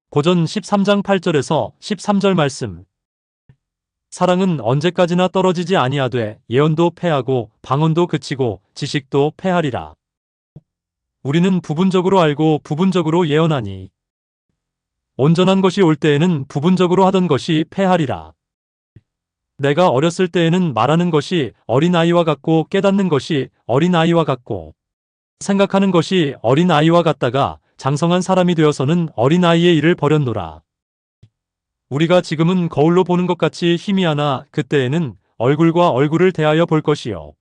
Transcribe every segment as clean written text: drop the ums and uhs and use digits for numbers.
고전 13장 8절에서 13절 말씀. 사랑은 언제까지나 떨어지지 아니하되 예언도 패하고 방언도 그치고 지식도 패하리라. 우리는 부분적으로 알고 부분적으로 예언하니 온전한 것이 올 때에는 부분적으로 하던 것이 패하리라. 내가 어렸을 때에는 말하는 것이 어린아이와 같고 깨닫는 것이 어린아이와 같고 생각하는 것이 어린아이와 같다가 장성한 사람이 되어서는 어린아이의 일을 버렸노라. 우리가 지금은 거울로 보는 것 같이 희미하나 그때에는 얼굴과 얼굴을 대하여 볼 것이요.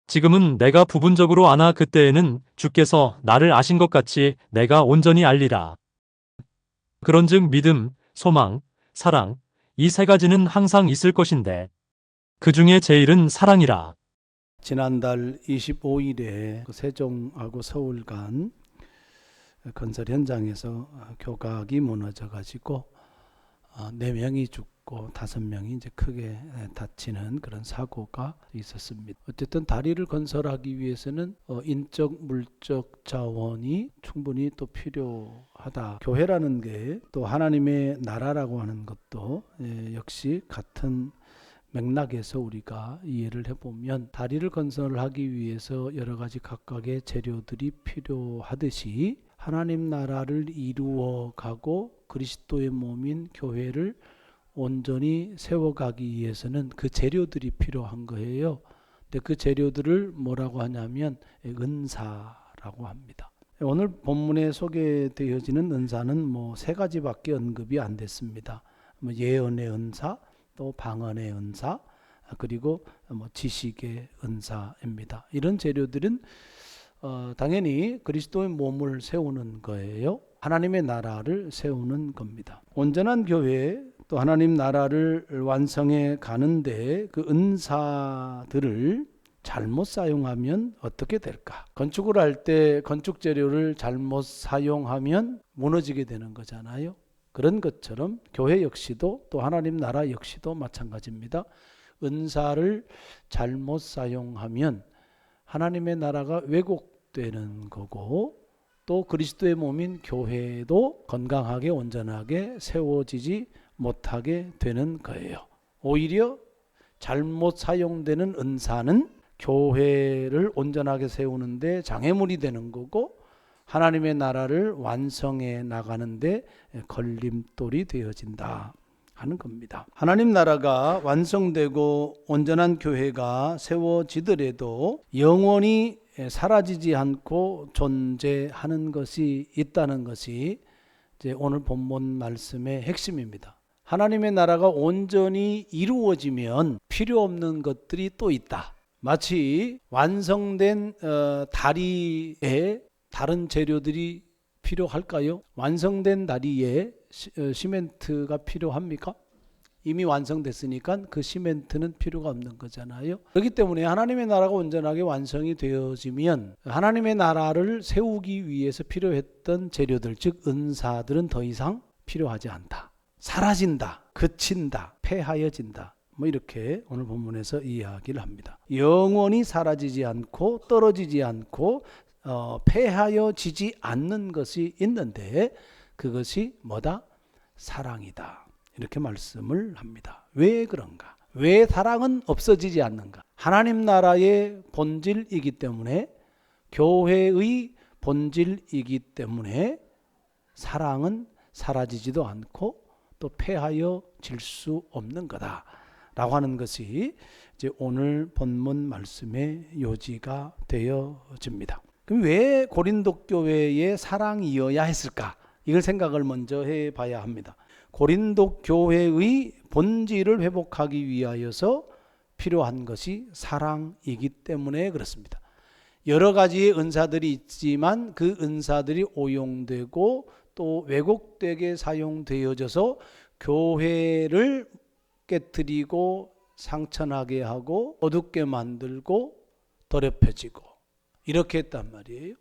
지금은 내가 부분적으로 아나 그때에는 주께서 나를 아신 것 같이 내가 온전히 알리라. 그런즉 믿음, 소망, 사랑, 이 세 가지는 항상 있을 것인데 그 중에 제일은 사랑이라. 지난달 25일에 세종하고 서울 간 건설 현장에서 교각이 무너져 가지고 4명이 죽고 5명이 이제 크게 다치는 그런 사고가 있었습니다. 어쨌든 다리를 건설하기 위해서는 인적, 물적 자원이 충분히 또 필요하다. 교회라는 게 또 하나님의 나라라고 하는 것도 역시 같은 맥락에서 우리가 이해를 해보면 다리를 건설하기 위해서 여러 가지 각각의 재료들이 필요하듯이 하나님 나라를 이루어가고 그리스도의 몸인 교회를 온전히 세워가기 위해서는 그 재료들이 필요한 거예요. 근데 그 재료들을 뭐라고 하냐면 은사라고 합니다. 오늘 본문에 소개되어지는 은사는 세 가지밖에 언급이 안 됐습니다. 예언의 은사, 또 방언의 은사, 그리고 지식의 은사입니다. 이런 재료들은 당연히 그리스도의 몸을 세우는 거예요. 하나님의 나라를 세우는 겁니다. 온전한 교회 또 하나님 나라를 완성해 가는데 그 은사들을 잘못 사용하면 어떻게 될까? 건축을 할 때 건축 재료를 잘못 사용하면 무너지게 되는 거잖아요. 그런 것처럼 교회 역시도 또 하나님 나라 역시도 마찬가지입니다. 은사를 잘못 사용하면 하나님의 나라가 왜곡되는 거고 또 그리스도의 몸인 교회도 건강하게 온전하게 세워지지 못하게 되는 거예요. 오히려 잘못 사용되는 은사는 교회를 온전하게 세우는데 장애물이 되는 거고 하나님의 나라를 완성해 나가는데 걸림돌이 되어진다 하는 겁니다. 하나님 나라가 완성되고 온전한 교회가 세워지더라도 영원히 사라지지 않고 존재하는 것이 있다는 것이 이제 오늘 본문 말씀의 핵심입니다. 하나님의 나라가 온전히 이루어지면 필요 없는 것들이 또 있다. 마치 완성된 다리에 다른 재료들이 필요할까요? 완성된 다리에 시멘트가 필요합니까? 이미 완성됐으니까 그 시멘트는 필요가 없는 거잖아요. 그렇기 때문에 하나님의 나라가 온전하게 완성이 되어지면 하나님의 나라를 세우기 위해서 필요했던 재료들, 즉 은사들은 더 이상 필요하지 않다. 사라진다, 그친다, 폐하여진다. 이렇게 오늘 본문에서 이야기를 합니다. 영원히 사라지지 않고 떨어지지 않고 폐하여지지 않는 것이 있는데 그것이 뭐다? 사랑이다. 이렇게 말씀을 합니다. 왜 그런가? 왜 사랑은 없어지지 않는가? 하나님 나라의 본질이기 때문에 교회의 본질이기 때문에 사랑은 사라지지도 않고 또 폐하여질 수 없는 거다 라고 하는 것이 이제 오늘 본문 말씀의 요지가 되어집니다. 그럼 왜 고린도 교회에 사랑이어야 했을까? 이걸 생각을 먼저 해봐야 합니다. 고린도 교회의 본질을 회복하기 위하여서 필요한 것이 사랑이기 때문에 그렇습니다. 여러 가지의 은사들이 있지만 그 은사들이 오용되고 또 왜곡되게 사용되어져서 교회를 깨뜨리고 상처나게 하고 어둡게 만들고 더럽혀지고 이렇게 했단 말이에요.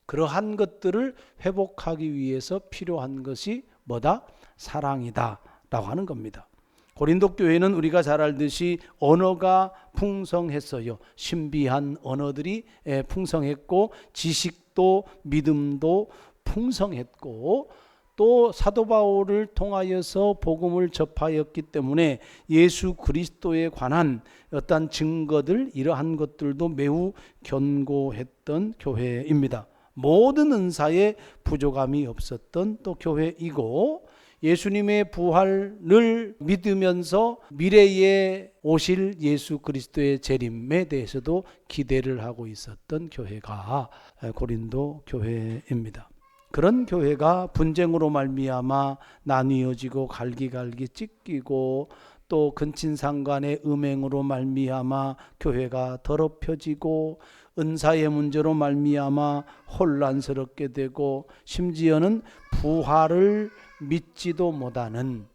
그러한 것들을 회복하기 위해서 필요한 것이 뭐다? 사랑이다 라고 하는 겁니다. 고린도 교회는 우리가 잘 알듯이 언어가 풍성했어요. 신비한 언어들이 풍성했고 지식도 믿음도 풍성했고 또 사도 바울을 통하여서 복음을 접하였기 때문에 예수 그리스도에 관한 어떤 증거들, 이러한 것들도 매우 견고했던 교회입니다. 모든 은사에 부족함이 없었던 또 교회이고, 예수님의 부활을 믿으면서 미래에 오실 예수 그리스도의 재림에 대해서도 기대를 하고 있었던 교회가 고린도 교회입니다. 그런 교회가 분쟁으로 말미암아 나뉘어지고 갈기갈기 찢기고, 또 근친상간의 음행으로 말미암아 교회가 더럽혀지고, 은사의 문제로 말미암아 혼란스럽게 되고, 심지어는 부활을 믿지도 못하는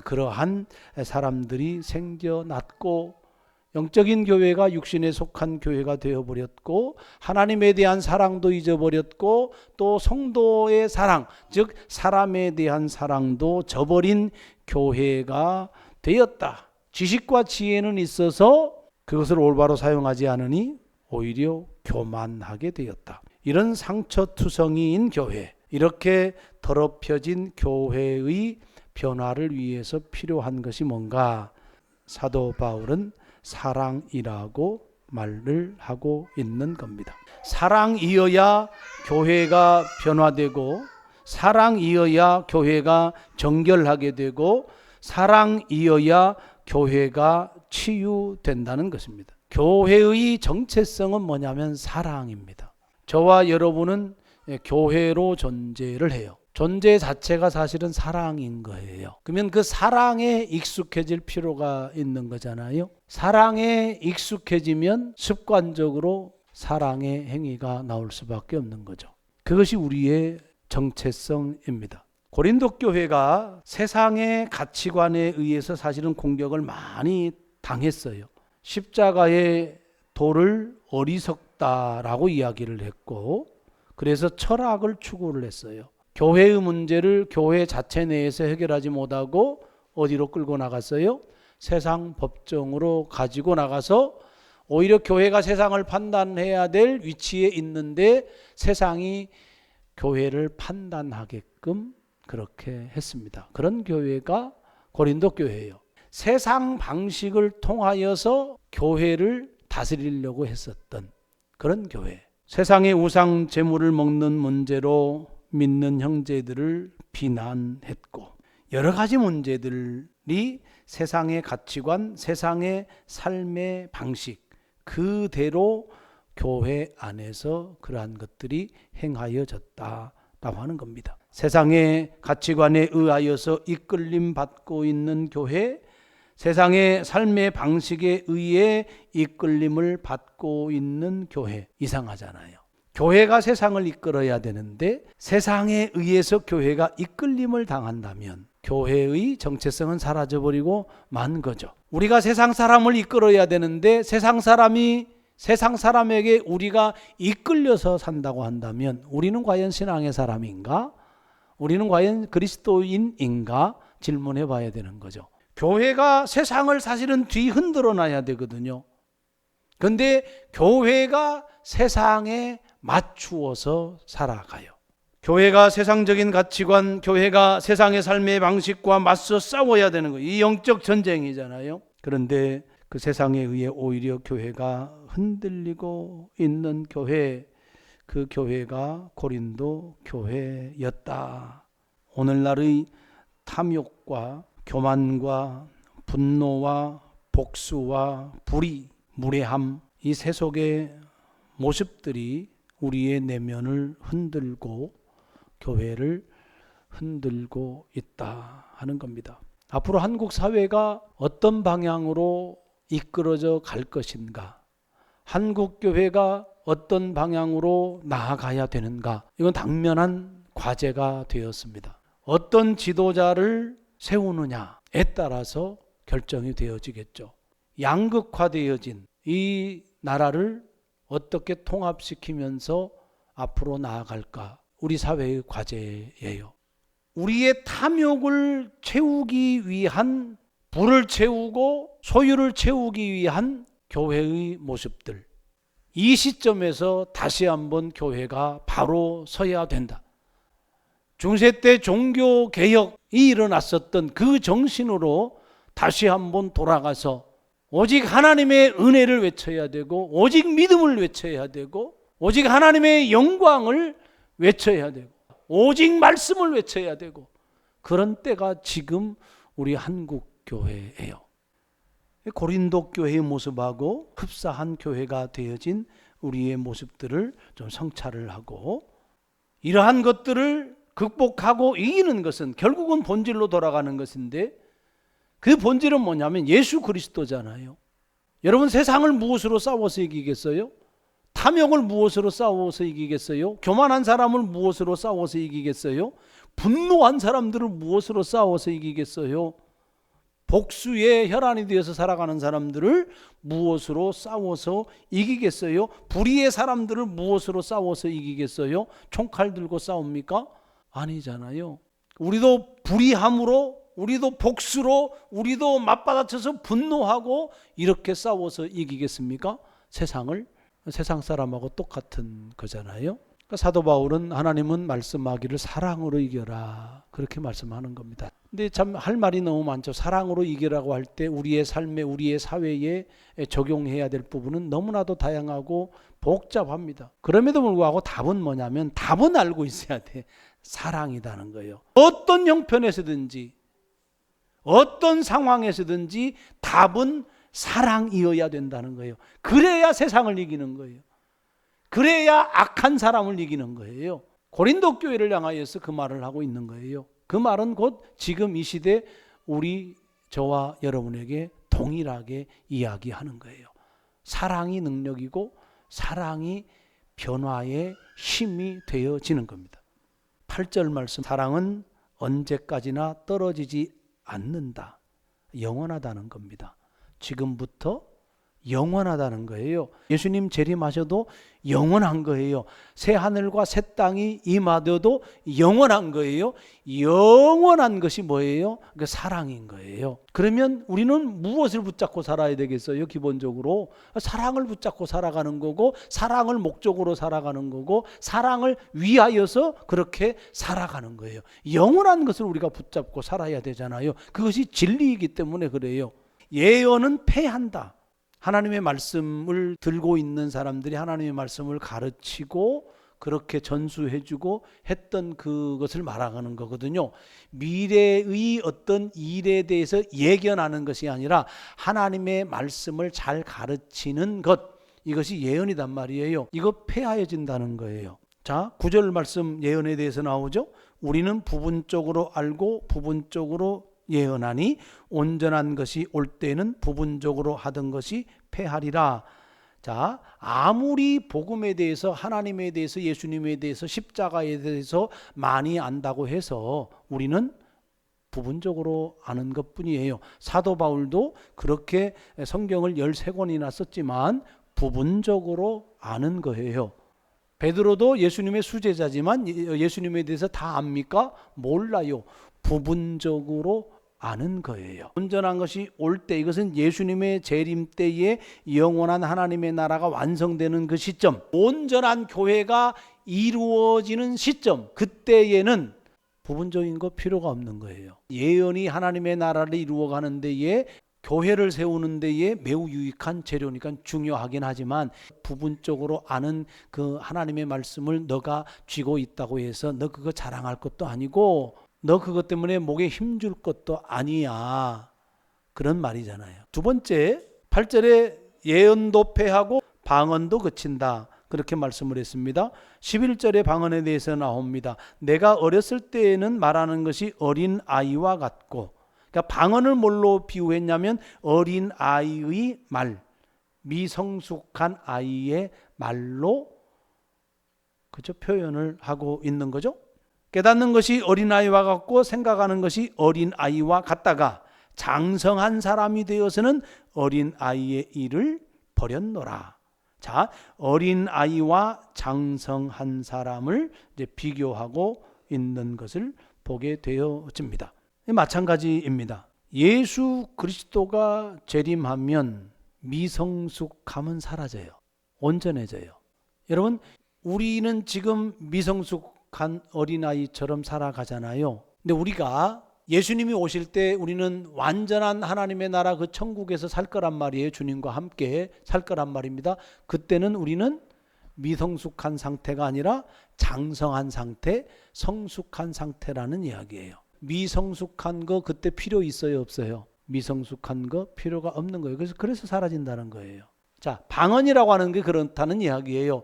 그러한 사람들이 생겨났고, 영적인 교회가 육신에 속한 교회가 되어버렸고, 하나님에 대한 사랑도 잊어버렸고, 또 성도의 사랑, 즉 사람에 대한 사랑도 저버린 교회가 되었다. 지식과 지혜는 있어서 그것을 올바로 사용하지 않으니 오히려 교만하게 되었다. 이런 상처투성이인 교회, 이렇게 더럽혀진 교회의 변화를 위해서 필요한 것이 뭔가? 사도 바울은 사랑이라고 말을 하고 있는 겁니다. 사랑이어야 교회가 변화되고, 사랑이어야 교회가 정결하게 되고, 사랑이어야 교회가 치유된다는 것입니다. 교회의 정체성은 뭐냐면 사랑입니다. 저와 여러분은 교회로 존재를 해요. 존재 자체가 사실은 사랑인 거예요. 그러면 그 사랑에 익숙해질 필요가 있는 거잖아요. 사랑에 익숙해지면 습관적으로 사랑의 행위가 나올 수밖에 없는 거죠. 그것이 우리의 정체성입니다. 고린도 교회가 세상의 가치관에 의해서 사실은 공격을 많이 당했어요. 십자가의 도를 어리석다라고 이야기를 했고, 그래서 철학을 추구를 했어요. 교회의 문제를 교회 자체 내에서 해결하지 못하고 어디로 끌고 나갔어요? 세상 법정으로 가지고 나가서 오히려 교회가 세상을 판단해야 될 위치에 있는데 세상이 교회를 판단하게끔 그렇게 했습니다. 그런 교회가 고린도 교회예요. 세상 방식을 통하여서 교회를 다스리려고 했었던 그런 교회. 세상의 우상 제물을 먹는 문제로 믿는 형제들을 비난했고, 여러 가지 문제들이 세상의 가치관, 세상의 삶의 방식 그대로 교회 안에서 그러한 것들이 행하여졌다라고 하는 겁니다. 세상의 가치관에 의하여서 이끌림 받고 있는 교회, 세상의 삶의 방식에 의해 이끌림을 받고 있는 교회, 이상하잖아요. 교회가 세상을 이끌어야 되는데 세상에 의해서 교회가 이끌림을 당한다면 교회의 정체성은 사라져버리고 만 거죠. 우리가 세상 사람을 이끌어야 되는데 세상 사람에게 우리가 이끌려서 산다고 한다면 우리는 과연 신앙의 사람인가? 우리는 과연 그리스도인인가? 질문해 봐야 되는 거죠. 교회가 세상을 사실은 뒤흔들어 놔야 되거든요. 그런데 교회가 세상에 맞추어서 살아가요. 교회가 세상적인 가치관, 교회가 세상의 삶의 방식과 맞서 싸워야 되는 거예요. 이 영적 전쟁이잖아요. 그런데 그 세상에 의해 오히려 교회가 흔들리고 있는 교회, 그 교회가 고린도 교회였다. 오늘날의 탐욕과 교만과 분노와 복수와 불의, 무례함, 이 세속의 모습들이 우리의 내면을 흔들고 교회를 흔들고 있다 하는 겁니다. 앞으로 한국 사회가 어떤 방향으로 이끌어져 갈 것인가, 한국 교회가 어떤 방향으로 나아가야 되는가, 이건 당면한 과제가 되었습니다. 어떤 지도자를 세우느냐에 따라서 결정이 되어지겠죠. 양극화되어진 이 나라를 어떻게 통합시키면서 앞으로 나아갈까? 우리 사회의 과제예요. 우리의 탐욕을 채우기 위한, 부를 채우고 소유를 채우기 위한 교회의 모습들, 이 시점에서 다시 한번 교회가 바로 서야 된다. 중세 때 종교 개혁이 일어났었던 그 정신으로 다시 한번 돌아가서 오직 하나님의 은혜를 외쳐야 되고, 오직 믿음을 외쳐야 되고, 오직 하나님의 영광을 외쳐야 되고, 오직 말씀을 외쳐야 되고, 그런 때가 지금 우리 한국 교회예요. 고린도 교회의 모습하고 흡사한 교회가 되어진 우리의 모습들을 좀 성찰을 하고, 이러한 것들을 극복하고 이기는 것은 결국은 본질로 돌아가는 것인데, 그 본질은 뭐냐면 예수 그리스도잖아요. 여러분, 세상을 무엇으로 싸워서 이기겠어요? 탐욕을 무엇으로 싸워서 이기겠어요? 교만한 사람을 무엇으로 싸워서 이기겠어요? 분노한 사람들을 무엇으로 싸워서 이기겠어요? 복수의 혈안이 되어서 살아가는 사람들을 무엇으로 싸워서 이기겠어요? 불의의 사람들을 무엇으로 싸워서 이기겠어요? 총칼 들고 싸웁니까? 아니잖아요. 우리도 불의함으로, 우리도 복수로, 우리도 맞받아쳐서 분노하고 이렇게 싸워서 이기겠습니까? 세상 사람하고 똑같은 거잖아요. 그러니까 사도 바울은 하나님은 말씀하기를 사랑으로 이겨라, 그렇게 말씀하는 겁니다. 근데 참 할 말이 너무 많죠. 사랑으로 이기라고 할 때 우리의 삶에, 우리의 사회에 적용해야 될 부분은 너무나도 다양하고 복잡합니다. 그럼에도 불구하고 답은 뭐냐면, 답은 알고 있어야 돼. 사랑이라는 거예요. 어떤 형편에서든지 어떤 상황에서든지 답은 사랑이어야 된다는 거예요. 그래야 세상을 이기는 거예요. 그래야 악한 사람을 이기는 거예요. 고린도 교회를 향하여서 그 말을 하고 있는 거예요. 그 말은 곧 지금 이 시대 저와 여러분에게 동일하게 이야기하는 거예요. 사랑이 능력이고 사랑이 변화의 힘이 되어지는 겁니다. 8절 말씀, 사랑은 언제까지나 떨어지지 않는다. 영원하다는 겁니다. 지금부터 영원하다는 거예요. 예수님 재림하셔도 영원한 거예요. 새 하늘과 새 땅이 임하여도 영원한 거예요. 영원한 것이 뭐예요? 그 사랑인 거예요. 그러면 우리는 무엇을 붙잡고 살아야 되겠어요? 기본적으로 사랑을 붙잡고 살아가는 거고, 사랑을 목적으로 살아가는 거고, 사랑을 위하여서 그렇게 살아가는 거예요. 영원한 것을 우리가 붙잡고 살아야 되잖아요. 그것이 진리이기 때문에 그래요. 예언은 패한다. 하나님의 말씀을 들고 있는 사람들이 하나님의 말씀을 가르치고 그렇게 전수해주고 했던 그것을 말하는 거거든요. 미래의 어떤 일에 대해서 예견하는 것이 아니라 하나님의 말씀을 잘 가르치는 것, 이것이 예언이란 말이에요. 이거 폐하여진다는 거예요. 자, 9절 말씀 예언에 대해서 나오죠. 우리는 부분적으로 알고 부분적으로 예언하니 온전한 것이 올 때는 부분적으로 하던 것이 패하리라. 자, 아무리 복음에 대해서, 하나님에 대해서, 예수님에 대해서, 십자가에 대해서 많이 안다고 해서 우리는 부분적으로 아는 것뿐이에요. 사도 바울도 그렇게 성경을 13권이나 썼지만 부분적으로 아는 거예요. 베드로도 예수님의 수제자지만 예수님에 대해서 다 압니까? 몰라요. 부분적으로 아는 거예요. 온전한 것이 올 때, 이것은 예수님의 재림 때에 영원한 하나님의 나라가 완성되는 그 시점, 온전한 교회가 이루어지는 시점, 그때에는 부분적인 거 필요가 없는 거예요. 예언이 하나님의 나라를 이루어가는 데에, 교회를 세우는 데에 매우 유익한 재료니까 중요하긴 하지만, 부분적으로 아는 그 하나님의 말씀을 너가 쥐고 있다고 해서 너 그거 자랑할 것도 아니고, 너 그것 때문에 목에 힘줄 것도 아니야. 그런 말이잖아요. 두 번째, 8절에 예언도 패하고 방언도 그친다, 그렇게 말씀을 했습니다. 11절에 방언에 대해서 나옵니다. 내가 어렸을 때에는 말하는 것이 어린 아이와 같고, 그러니까 방언을 뭘로 비유했냐면 어린 아이의 말, 미성숙한 아이의 말로 그죠? 표현을 하고 있는 거죠. 깨닫는 것이 어린아이와 같고 생각하는 것이 어린아이와 같다가 장성한 사람이 되어서는 어린아이의 일을 버렸노라. 자, 어린아이와 장성한 사람을 이제 비교하고 있는 것을 보게 되어집니다. 마찬가지입니다. 예수 그리스도가 재림하면 미성숙함은 사라져요. 온전해져요. 여러분, 우리는 지금 미성숙 미숙한 어린아이처럼 살아가잖아요. 근데 우리가 예수님이 오실 때 우리는 완전한 하나님의 나라 그 천국에서 살 거란 말이에요. 주님과 함께 살 거란 말입니다. 그때는 우리는 미성숙한 상태가 아니라 장성한 상태, 성숙한 상태라는 이야기예요. 미성숙한 거 그때 필요 있어요, 없어요? 미성숙한 거 필요가 없는 거예요. 그래서 사라진다는 거예요. 자, 방언이라고 하는 게 그렇다는 이야기예요.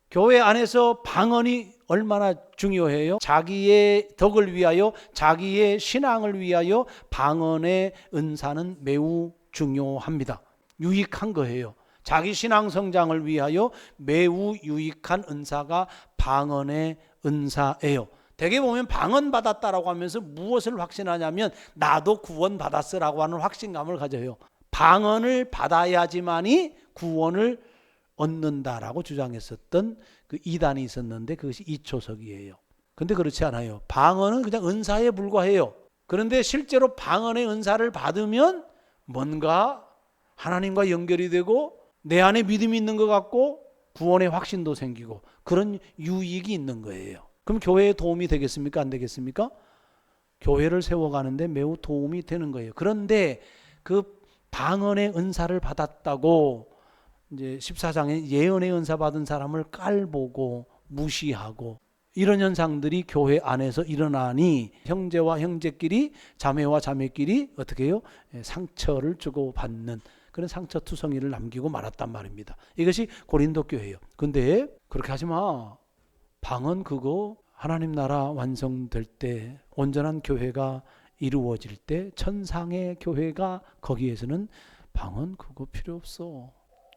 교회 안에서 방언이 얼마나 중요해요? 자기의 덕을 위하여, 자기의 신앙을 위하여 방언의 은사는 매우 중요합니다. 유익한 거예요. 자기 신앙 성장을 위하여 매우 유익한 은사가 방언의 은사예요. 대개 보면 방언 받았다라고 하면서 무엇을 확신하냐면 나도 구원 받았으라고 하는 확신감을 가져요. 방언을 받아야지만이 구원을 얻는다라고 주장했었던 그 이단이 있었는데 그것이 이초석이에요. 근데 그렇지 않아요. 방언은 그냥 은사에 불과해요. 그런데 실제로 방언의 은사를 받으면 뭔가 하나님과 연결이 되고 내 안에 믿음이 있는 것 같고 구원의 확신도 생기고 그런 유익이 있는 거예요. 그럼 교회에 도움이 되겠습니까? 안 되겠습니까? 교회를 세워가는데 매우 도움이 되는 거예요. 그런데 그 방언의 은사를 받았다고 이제 14장에 예언의 은사 받은 사람을 깔보고 무시하고 이런 현상들이 교회 안에서 일어나니 형제와 형제끼리 자매와 자매끼리 어떻게 해요? 상처를 주고받는 그런 상처투성이를 남기고 말았단 말입니다. 이것이 고린도 교회예요. 근데 그렇게 하지 마. 방언 그거 하나님 나라 완성될 때 온전한 교회가 이루어질 때 천상의 교회가 거기에서는 방언 그거 필요 없어.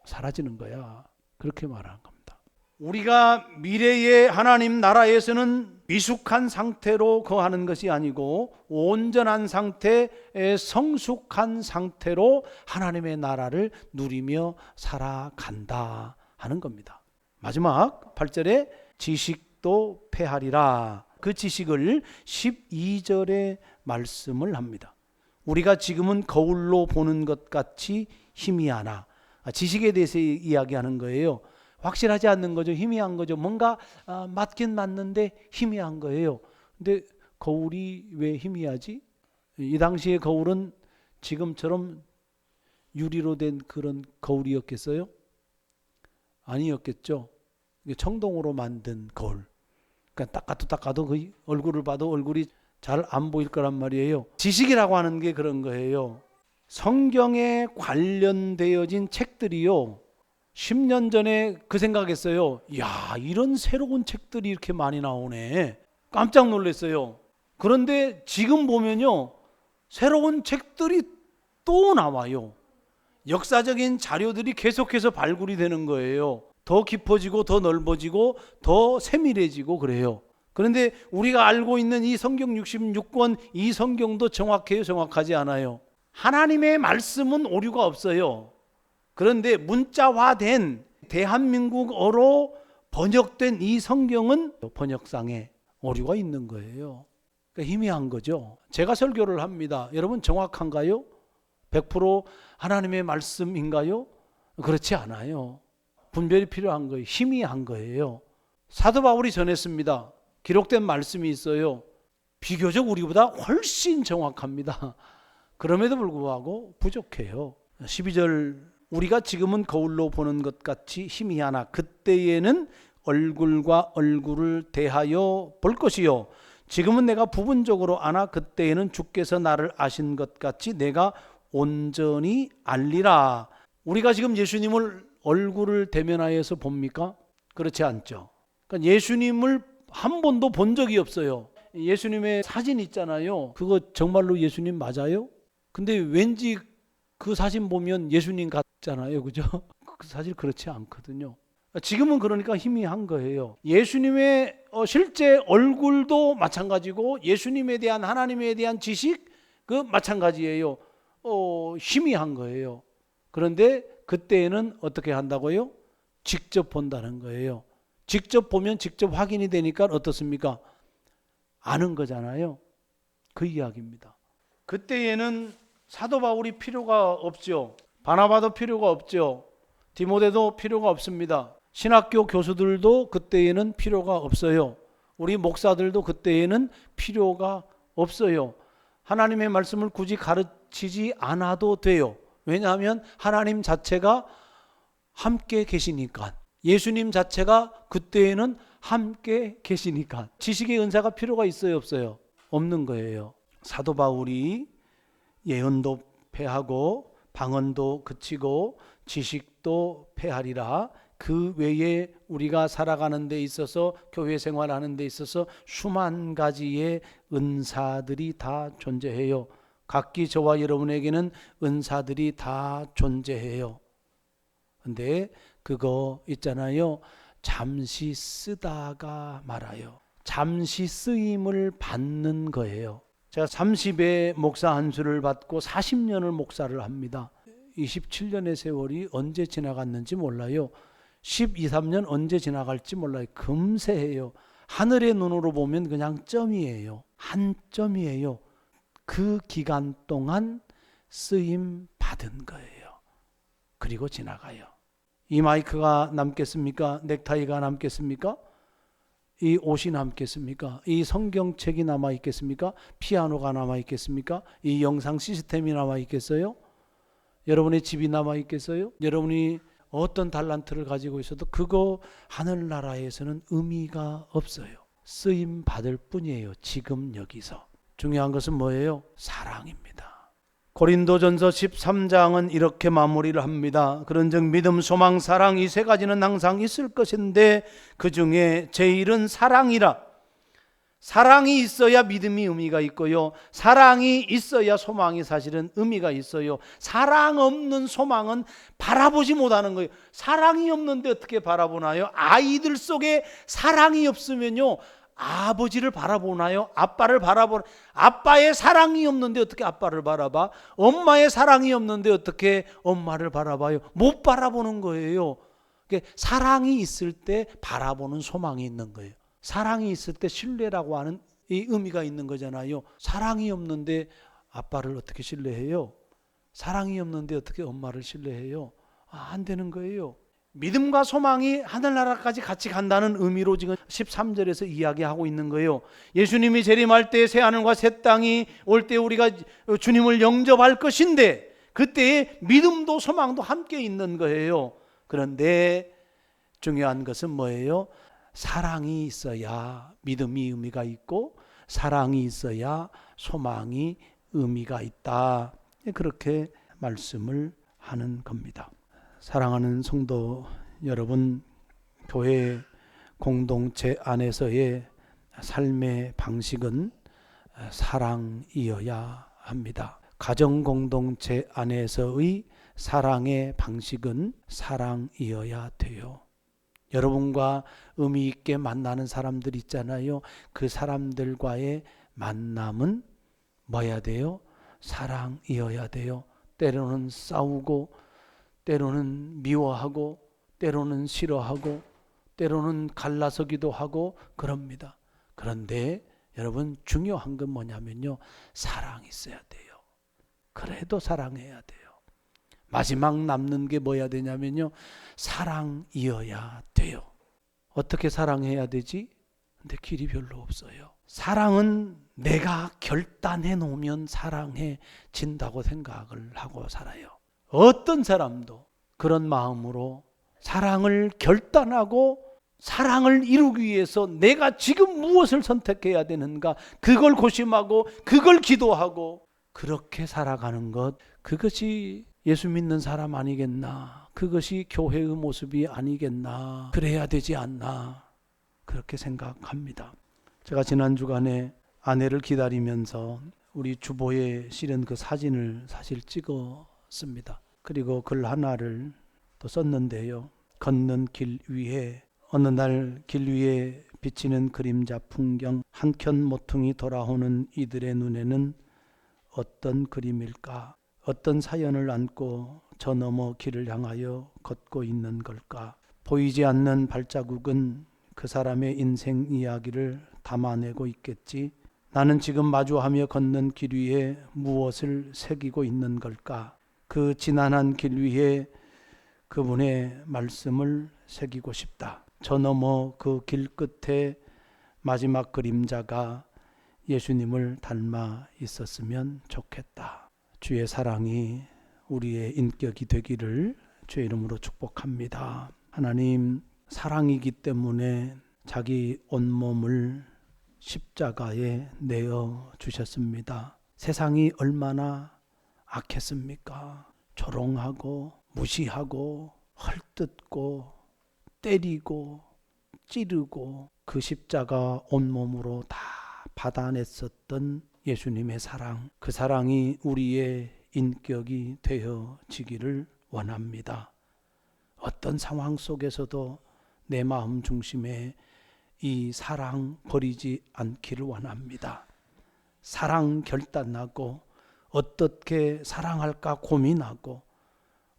사라지는 거야. 그렇게 말하는 겁니다. 우리가 미래의 하나님 나라에서는 미숙한 상태로 거하는 것이 아니고 온전한 상태의 성숙한 상태로 하나님의 나라를 누리며 살아간다 하는 겁니다. 마지막 8절에 지식도 패하리라. 그 지식을 12절에 말씀을 합니다. 우리가 지금은 거울로 보는 것 같이 희미하나. 지식에 대해서 이야기하는 거예요. 확실하지 않는 거죠. 희미한 거죠. 뭔가 맞긴 맞는데 희미한 거예요. 근데 거울이 왜 희미하지? 이 당시의 거울은 지금처럼 유리로 된 그런 거울이었겠어요? 아니었겠죠. 청동으로 만든 거울. 그러니까 닦아도 그 얼굴을 봐도 얼굴이 잘 안 보일 거란 말이에요. 지식이라고 하는 게 그런 거예요. 성경에 관련되어진 책들이요. 10년 전에 그 생각했어요. 야, 이런 새로운 책들이 이렇게 많이 나오네. 깜짝 놀랐어요. 그런데 지금 보면요. 새로운 책들이 또 나와요. 역사적인 자료들이 계속해서 발굴이 되는 거예요. 더 깊어지고 더 넓어지고 더 세밀해지고 그래요. 그런데 우리가 알고 있는 이 성경 66권 이 성경도 정확해요? 정확하지 않아요? 하나님의 말씀은 오류가 없어요. 그런데 문자화된 대한민국어로 번역된 이 성경은 번역상에 오류가 있는 거예요. 그러니까 희미한 거죠. 제가 설교를 합니다. 여러분 정확한가요? 100% 하나님의 말씀인가요? 그렇지 않아요. 분별이 필요한 거예요. 희미한 거예요. 사도 바울이 전했습니다. 기록된 말씀이 있어요. 비교적 우리보다 훨씬 정확합니다. 그럼에도 불구하고 부족해요. 12절 우리가 지금은 거울로 보는 것 같이 희미하나 그때에는 얼굴과 얼굴을 대하여 볼 것이요 지금은 내가 부분적으로 아나 그때에는 주께서 나를 아신 것 같이 내가 온전히 알리라. 우리가 지금 예수님을 얼굴을 대면하여서 봅니까? 그렇지 않죠. 그러니까 예수님을 한 번도 본 적이 없어요. 예수님의 사진 있잖아요. 그거 정말로 예수님 맞아요? 근데 왠지 그 사진 보면 예수님 같잖아요. 그죠? 그 사실 그렇지 않거든요. 지금은 그러니까 희미한 거예요. 예수님의 실제 얼굴도 마찬가지고 예수님에 대한 하나님에 대한 지식 그 마찬가지예요. 희미한 거예요. 그런데 그때에는 어떻게 한다고요? 직접 본다는 거예요. 직접 보면 직접 확인이 되니까 어떻습니까? 아는 거잖아요. 그 이야기입니다. 그때에는 사도 바울이 필요가 없죠. 바나바도 필요가 없죠. 디모데도 필요가 없습니다. 신학교 교수들도 그때에는 필요가 없어요. 우리 목사들도 그때에는 필요가 없어요. 하나님의 말씀을 굳이 가르치지 않아도 돼요. 왜냐하면 하나님 자체가 함께 계시니까. 예수님 자체가 그때에는 함께 계시니까. 지식의 은사가 필요가 있어요, 없어요? 없는 거예요. 사도 바울이 예언도 패하고 방언도 그치고 지식도 패하리라. 그 외에 우리가 살아가는 데 있어서, 교회 생활하는 데 있어서 수만 가지의 은사들이 다 존재해요. 각기 저와 여러분에게는 은사들이 다 존재해요. 근데 그거 있잖아요. 잠시 쓰다가 말아요. 잠시 쓰임을 받는 거예요. 제가 30의 목사 안수를 받고 40년을 목사를 합니다. 27년의 세월이 언제 지나갔는지 몰라요. 12, 13년 언제 지나갈지 몰라요. 금세해요. 하늘의 눈으로 보면 그냥 점이에요. 한 점이에요. 그 기간 동안 쓰임 받은 거예요. 그리고 지나가요. 이 마이크가 남겠습니까? 넥타이가 남겠습니까? 이 옷이 남겠습니까? 이 성경책이 남아있겠습니까? 피아노가 남아있겠습니까? 이 영상 시스템이 남아있겠어요? 여러분의 집이 남아있겠어요? 여러분이 어떤 달란트를 가지고 있어도 그거 하늘나라에서는 의미가 없어요. 쓰임 받을 뿐이에요. 지금 여기서. 중요한 것은 뭐예요? 사랑입니다. 고린도전서 13장은 이렇게 마무리를 합니다. 그런즉 믿음, 소망, 사랑 이 세 가지는 항상 있을 것인데 그 중에 제일은 사랑이라. 사랑이 있어야 믿음이 의미가 있고요. 사랑이 있어야 소망이 사실은 의미가 있어요. 사랑 없는 소망은 바라보지 못하는 거예요. 사랑이 없는데 어떻게 바라보나요? 아이들 속에 사랑이 없으면요, 아버지를 바라보나요? 아빠를 바라보나? 아빠의 사랑이 없는데 어떻게 아빠를 바라봐? 엄마의 사랑이 없는데 어떻게 엄마를 바라봐요? 못 바라보는 거예요. 사랑이 있을 때 바라보는 소망이 있는 거예요. 사랑이 있을 때 신뢰라고 하는 이 의미가 있는 거잖아요. 사랑이 없는데 아빠를 어떻게 신뢰해요? 사랑이 없는데 어떻게 엄마를 신뢰해요? 안 되는 거예요. 믿음과 소망이 하늘나라까지 같이 간다는 의미로 지금 13절에서 이야기하고 있는 거예요. 예수님이 재림할 때 새하늘과 새 땅이 올 때 우리가 주님을 영접할 것인데 그때에 믿음도 소망도 함께 있는 거예요. 그런데 중요한 것은 뭐예요? 사랑이 있어야 믿음이 의미가 있고 사랑이 있어야 소망이 의미가 있다. 그렇게 말씀을 하는 겁니다. 사랑하는 성도 여러분, 교회 공동체 안에서의 삶의 방식은 사랑이어야 합니다. 가정 공동체 안에서의 사랑의 방식은 사랑이어야 돼요. 여러분과 의미 있게 만나는 사람들 있잖아요. 그 사람들과의 만남은 뭐야 돼요? 사랑이어야 돼요. 때로는 싸우고, 때로는 미워하고, 때로는 싫어하고, 때로는 갈라서기도 하고 그럽니다. 그런데 여러분 중요한 건 뭐냐면요, 사랑이 있어야 돼요. 그래도 사랑해야 돼요. 마지막 남는 게 뭐야 되냐면요, 사랑이어야 돼요. 어떻게 사랑해야 되지? 근데 길이 별로 없어요. 사랑은 내가 결단해 놓으면 사랑해진다고 생각을 하고 살아요. 어떤 사람도 그런 마음으로 사랑을 결단하고 사랑을 이루기 위해서 내가 지금 무엇을 선택해야 되는가, 그걸 고심하고 그걸 기도하고 그렇게 살아가는 것, 그것이 예수 믿는 사람 아니겠나? 그것이 교회의 모습이 아니겠나? 그래야 되지 않나? 그렇게 생각합니다. 제가 지난 주간에 아내를 기다리면서 우리 주보에 실은 그 사진을 사실 찍었습니다. 그리고 글 하나를 또 썼는데요. 걷는 길 위에, 어느 날 길 위에 비치는 그림자 풍경, 한켠 모퉁이 돌아오는 이들의 눈에는 어떤 그림일까? 어떤 사연을 안고 저 너머 길을 향하여 걷고 있는 걸까? 보이지 않는 발자국은 그 사람의 인생 이야기를 담아내고 있겠지. 나는 지금 마주하며 걷는 길 위에 무엇을 새기고 있는 걸까? 그 지난한 길 위에 그분의 말씀을 새기고 싶다. 저 너머 그 길 끝에 마지막 그림자가 예수님을 닮아 있었으면 좋겠다. 주의 사랑이 우리의 인격이 되기를 주의 이름으로 축복합니다. 하나님, 사랑이기 때문에 자기 온몸을 십자가에 내어 주셨습니다. 세상이 얼마나 악했습니까? 조롱하고 무시하고 헐뜯고 때리고 찌르고 그 십자가 온몸으로 다 받아냈었던 예수님의 사랑, 그 사랑이 우리의 인격이 되어지기를 원합니다. 어떤 상황 속에서도 내 마음 중심에 이 사랑 버리지 않기를 원합니다. 사랑 결단하고 어떻게 사랑할까 고민하고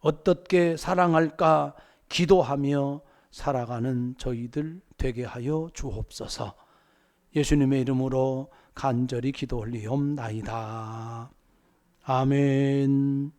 어떻게 사랑할까 기도하며 살아가는 저희들 되게 하여 주옵소서. 예수님의 이름으로 간절히 기도 올리옵나이다. 아멘.